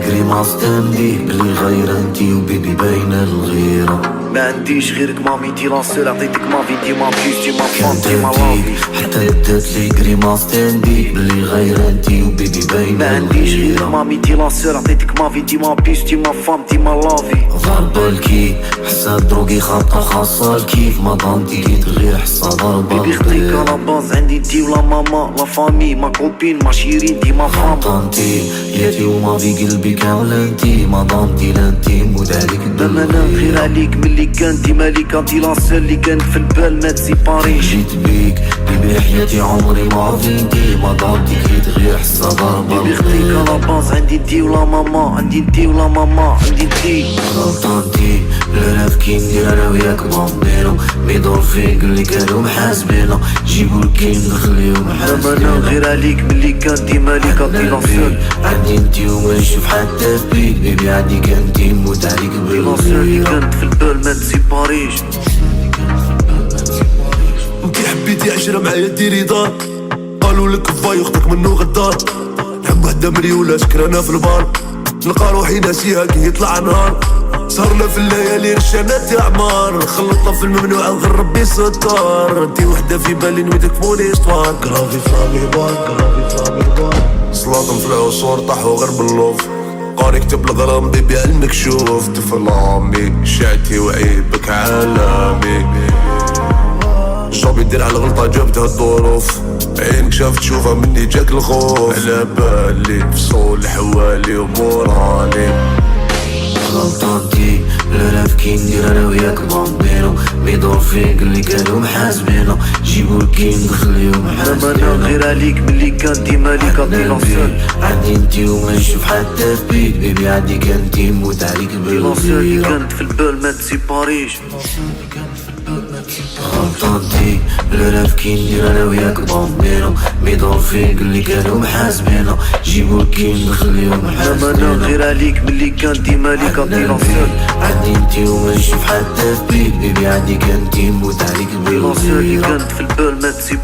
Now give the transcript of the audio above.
كريماس تملي بلي غير انتي وبيبي باينة الغيرة. ما عنديش غيرك مامي تي لاسول، عطيتك مافي ديما بيس ديما فان ديما كنتي لافي. حتى بدات لي كريماس تملي بلي غير انتي وبيبي باينة ما عنديش غيرك الغيرة. مامي تي لاسول، عطيتك مافي ديما بيس ديما فان ديما لافي. ضربة الكيف حسا دروكي خابطة خاصة الكيف، ما ضمتي كيت غير حسا ضربة بيبي خطيك على باز عندي انتي ولا ماما لا فامي ما كوبين ما شيرين ديما فام. طنتي ياتي وما في قلبي كامل انتي، ما ضمتي لا انتي مود عليك ما نام غير عليك ملي كانتي مالك انتي لاسول اللي كانت في البال ما تسيباريش. جيت بيك بيبي حياتي عمري ما فينتي، ما ضمتي كيت غير حسا ضربة بيبي خطيك على باز عندي انتي ولا ماما عندي انتي ولا ماما عندي انتي. غلطانتي لا كي ندير انا وياك بامبينو، ميدور فيك اللي كانوا محاسبينا، جيبو الكين نخليو ما محاسبينا. نام غير عليك ملي كانتي مالك انتي لاسول. عندي انتي وما نشوف حتى في بيك، بيبي عندي كانتي نموت عليك لاسول اللي بالغيرة. كانت في البال ما تسيباريش. انتي حبيتي عشرة معايا ديري دار، قالوا لك فاي اختك منو غدار. نحب وحدة مريولة سكرانة في البار، نلقى روحي ناسيها كي يطلع نهار. سهرنا في الليالي رشانات اعمار، خلطنا في الممنوع نغرب بي ستار. انتي وحدة في بالي نويدك موني استوار. كرافي فلامي بار كرافي فلامي بار، صلاة في العصور طاحوا غير باللوف. قاري كتب الغرام بيبي علمك شوف. طفل عمي شعتي وعيبك عالمي، جاب يدير على الغلطة جابتها الظروف. عينك شافت تشوفها مني جاك الخوف. على بالي فصول حوالي ومورالي. غلطانتي لا كي ندير انا وياك بامبينو، ميدور فيك اللي كانوا محاسبينا، جيبو الكين نخليو ما نام محاسبينا. غير عليك ملي كانتي مالك انتي لاسول. عندي انتي وما نشوف حتى في بيك، بيبي عندي كانتي نموت عليك لاسول اللي بالغيرة. كانت في البال ما تسيباريش. غلطانتي لا كي ندير انا وياك بامبينو، ميدور فيك اللي كانوا محاسبينا، جيبو الكين نخليو ما نام محاسبينا. غير عليك ملي كانتي مالك انتي لاسول. عندي انتي وما نشوف حتى في بيك، بيبي عندي كانتي نموت عليك لاسول اللي بالغيرة. كانت في البال ما تسيباريش.